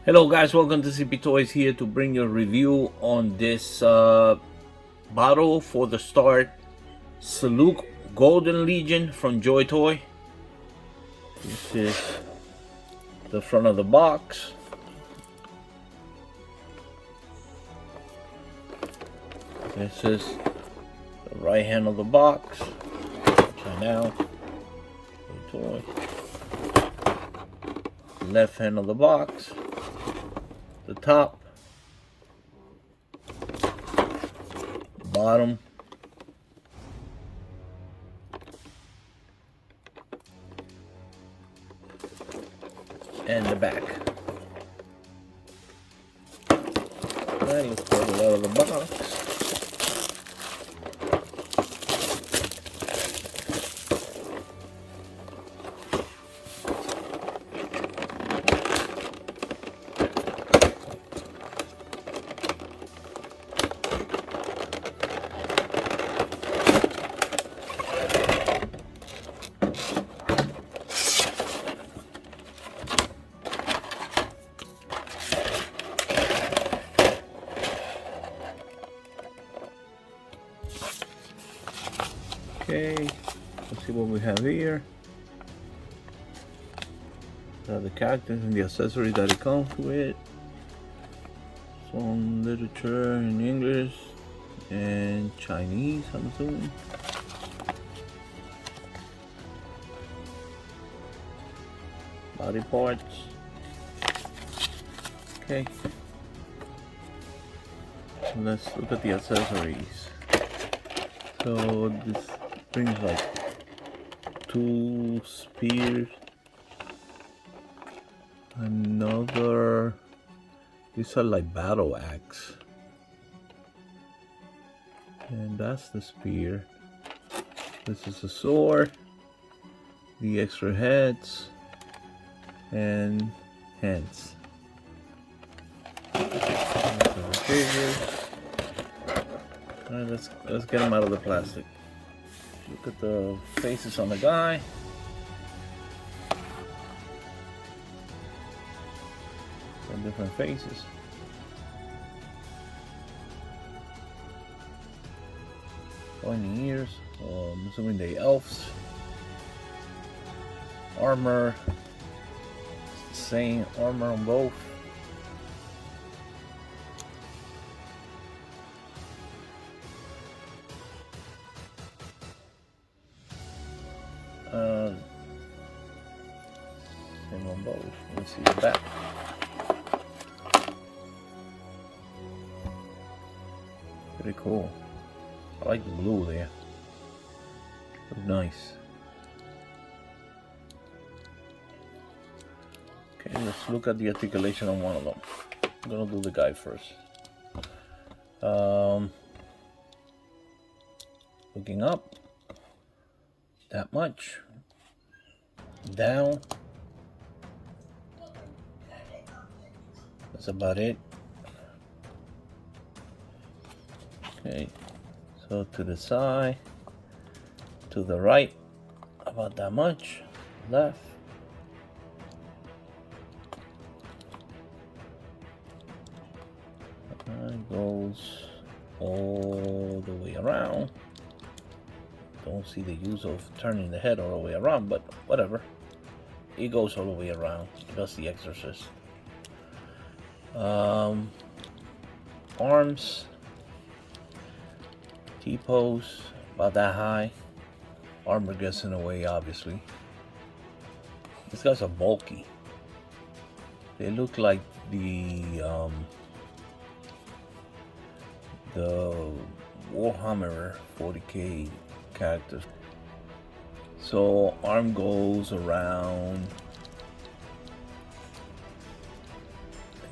Hello guys, welcome to CP Toys, here to bring you a review on this bottle for the start SALUK Golden Legion from JOYTOY. This is the front of the box. This is the right hand of the box. Right now, JOYTOY. Left hand of the box. The top, bottom, and the back. Alright, let's pull it out of the box. Okay, let's see what we have here. The characters and the accessories that it comes with. Some literature in English and Chinese, I'm assuming. Body parts. Okay. Let's look at the accessories. So this brings like 2 spears, another, these are like battle axe, and that's the spear. This is the sword, the extra heads and hands. Alright, let's get them out of the plastic. Look at the faces on the guy. Got different faces. Pointy ears. I'm assuming they elves. Armor. Same armor on both. Same on both. Let's see the back. Pretty cool. I like the blue there. Looks nice. Okay, let's look at the articulation on one of them. I'm gonna do the guy first. Looking up, that much. Down, that's about it. Okay, so to the side, to the right, about that much. Left, it goes all the way around. Don't see the use of turning the head all the way around, but whatever. It goes all the way around. It does the exorcist. Arms, T-pose, about that high. Armor gets in the way, obviously. These guys are bulky. They look like the Warhammer 40k characters. So arm goes around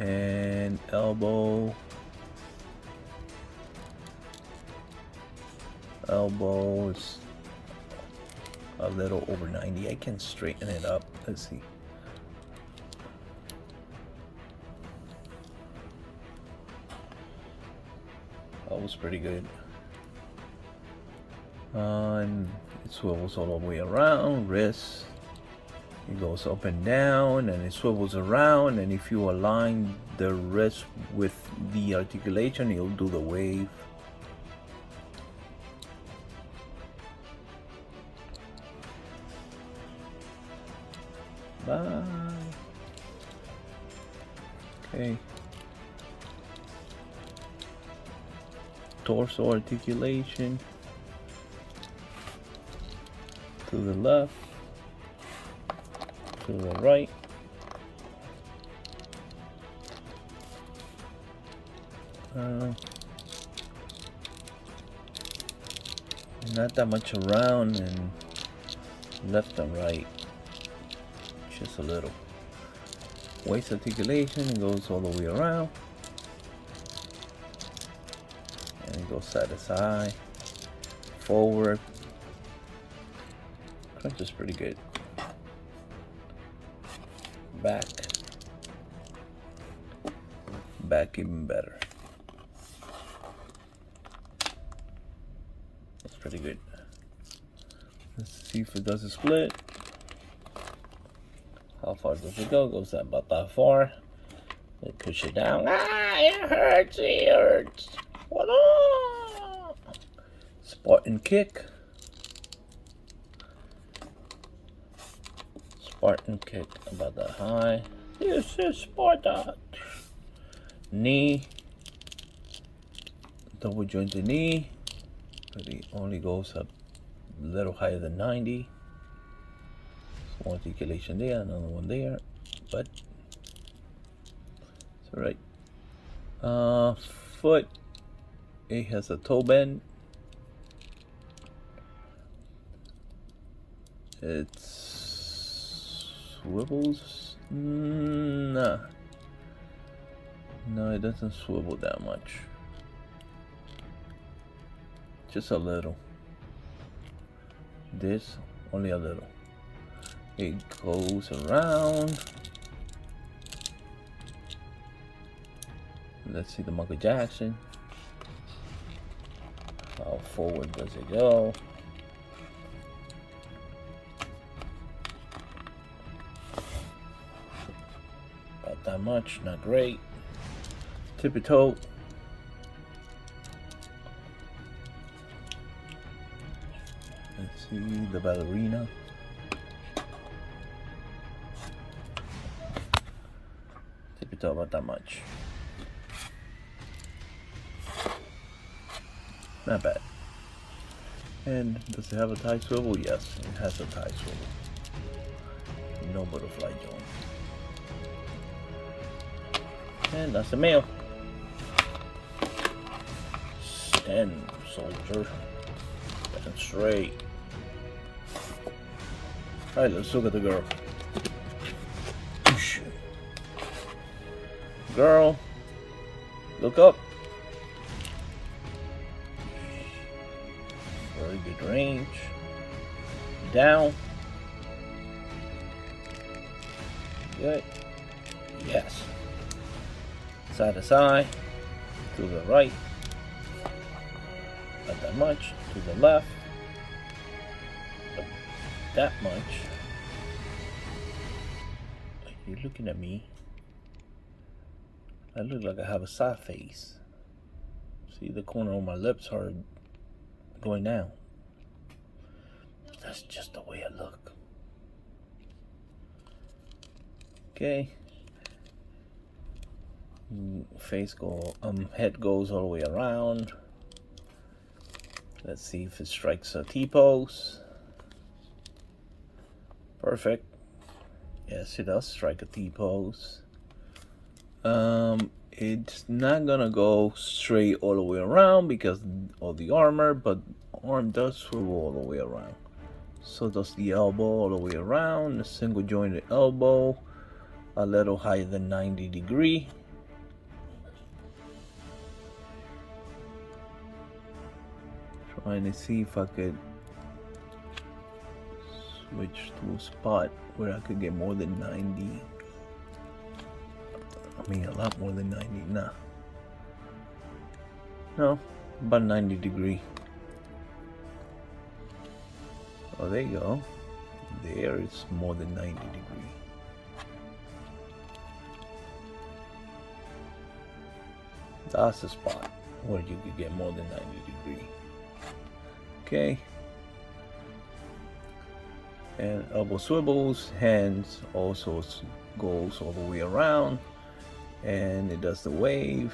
and elbow is a little over 90. I can straighten it up. Let's see. That was pretty good. And it swivels all the way around. Wrist, It goes up and down and it swivels around, and if you align the wrist with the articulation, you'll do the wave. Bye. Okay. Torso articulation to the left, to the right, not that much around, and left and right, just a little. Waist articulation, it goes all the way around, and it goes side to side, forward. Crunch is pretty good. Back even better. That's pretty good. Let's see if it does a split. How far does it go? Goes about that far. Then push it down. Ah, it hurts, it hurts. What on? Spartan kick. Spartan kick about that high. This is Spartan. Knee. Double jointed knee. But it only goes up a little higher than 90. So one articulation there, another one there. But it's alright. Foot. It has a toe bend. It swivels. Nah. No, it doesn't swivel that much. Just a little. This, only a little. It goes around. Let's see the Michael Jackson. How forward does it go? About that much, not great. Tippy toe. Let's see the ballerina. Tippy toe about that much. Not bad. And does it have a tie swivel? Yes, it has a tie swivel. No butterfly joint. And that's the male. Stand, soldier. Stand straight. Alright, let's look at the girl. Girl, look up. Very good range. Down. Good. Yes. Side to side. To the right. Not that much. To the left. Not that much. You're looking at me. I look like I have a sad face. See, the corner of my lips are going down. That's just the way I look. Okay. Head goes all the way around. Let's see if it strikes a T-pose. Perfect. Yes, it does strike a T-pose. It's not gonna go straight all the way around because of the armor, but arm does swivel all the way around. So does the elbow all the way around. A single jointed elbow, a little higher than 90 degree. Trying to see if I could switch to a spot where I could get more than 90. I mean, a lot more than 90. Nah. No, about 90 degree. Oh, there you go. There it's more than 90 degrees. That's the spot where you could get more than 90 degrees. Okay. And elbow swivels, hands also goes all the way around, and it does the wave.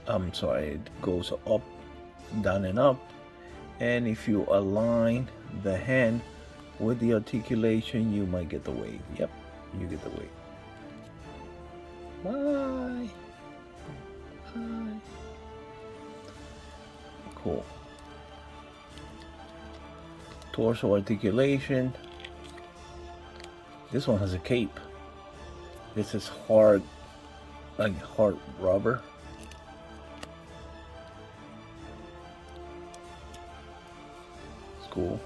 I'm sorry, it goes up, down and up. And if you align the hand with the articulation, you might get the wave. Yep, you get the wave. Bye. Bye. Cool. Torso articulation. This one has a cape. This is hard, like hard rubber. It's cool.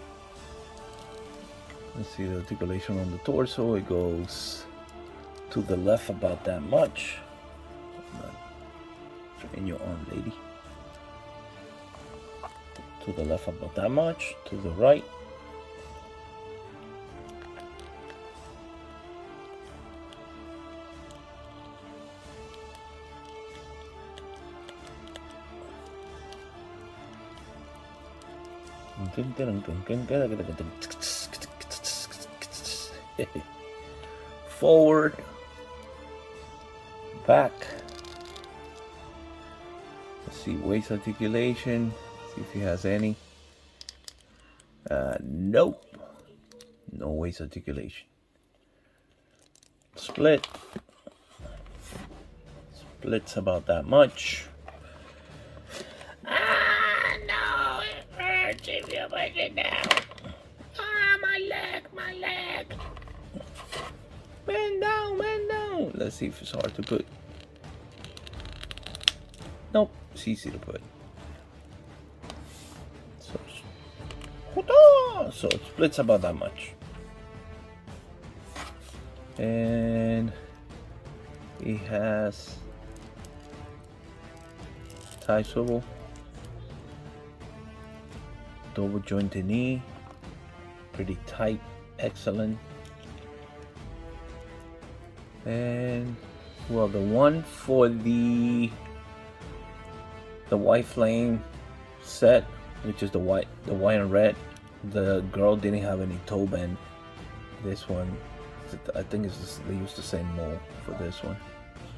Let's see the articulation on the torso. It goes to the left about that much. Train your arm, lady. To the left about that much. To the right. Forward, back. Let's see, waist articulation. See if he has any. Nope. No waist articulation. Split. Splits about that much. No, it hurts if you push it down. My leg, my leg. Bend down, bend down. Let's see if it's hard to put. Nope, it's easy to put. So it splits about that much. And he has tie swivel, double jointed knee, pretty tight, excellent. And well, the one for the white flame set, which is the white and red, the girl didn't have any toe bend. This one, I think it's just, they used the same mold for this one.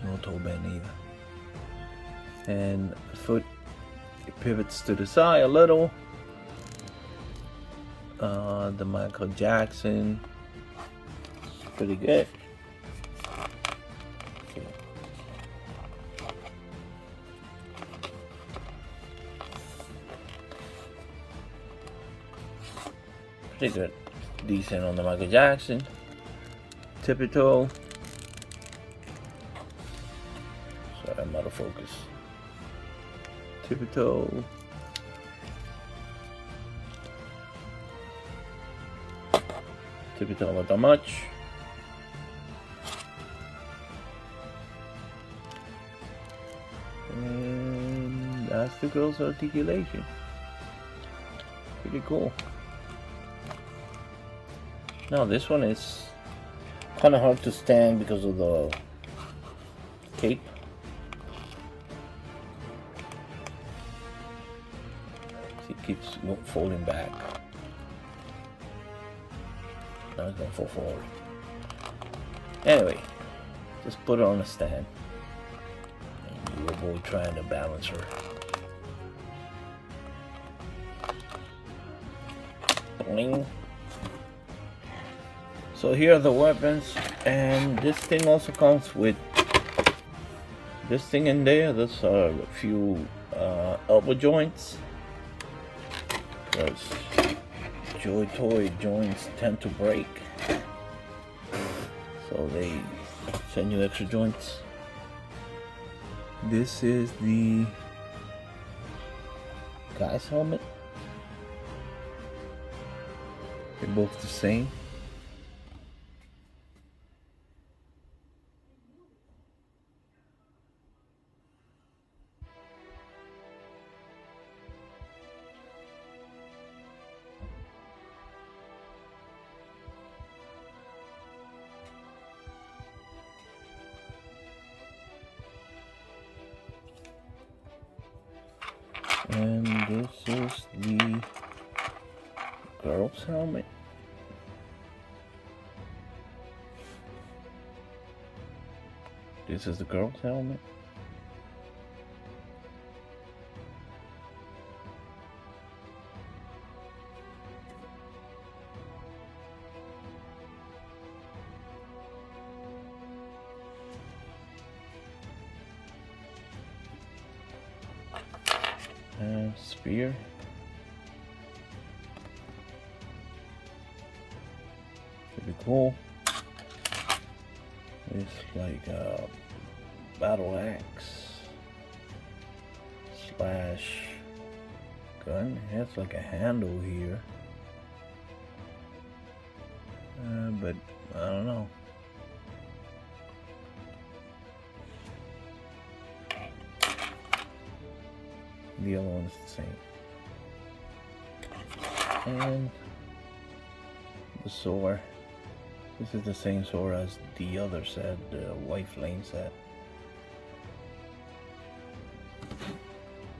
No toe bend either. And the foot, it pivots to the side a little. The Michael Jackson, pretty good. Okay. Pretty good, decent on the Michael Jackson. Tippy toe. Sorry, I'm out of focus. Tippy toe. Tippy toe not that much. And that's the girl's articulation. Pretty cool. Now this one is kind of hard to stand because of the cape. See, it keeps folding back. Now it's gonna fall forward. Anyway, just put it on a stand. And you avoid trying to balance her. Boing. So here are the weapons, and this thing also comes with this thing in there. There's a few elbow joints, because JOYTOY joints tend to break, so they send you extra joints. This is the guy's helmet. They're both the same. And this is the girl's helmet. This is the girl's helmet. And spear. Pretty cool. It's like a battle axe slash gun. It has like a handle here, but I don't know. The other one's the same. And the sword. This is the same sword as the other set, the white flame set.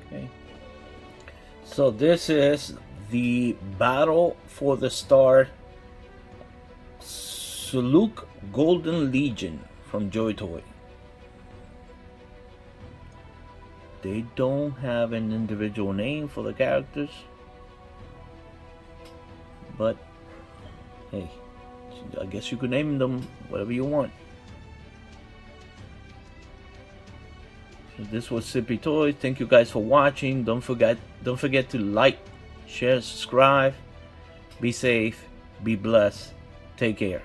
Okay. So this is the Battle for the Star SALUK Golden Legion from JOYTOY. They don't have an individual name for the characters, but hey, I guess you could name them whatever you want. So this was Sippy Toys. Thank you guys for watching. Don't forget to like, share, subscribe. Be safe, be blessed. Take care.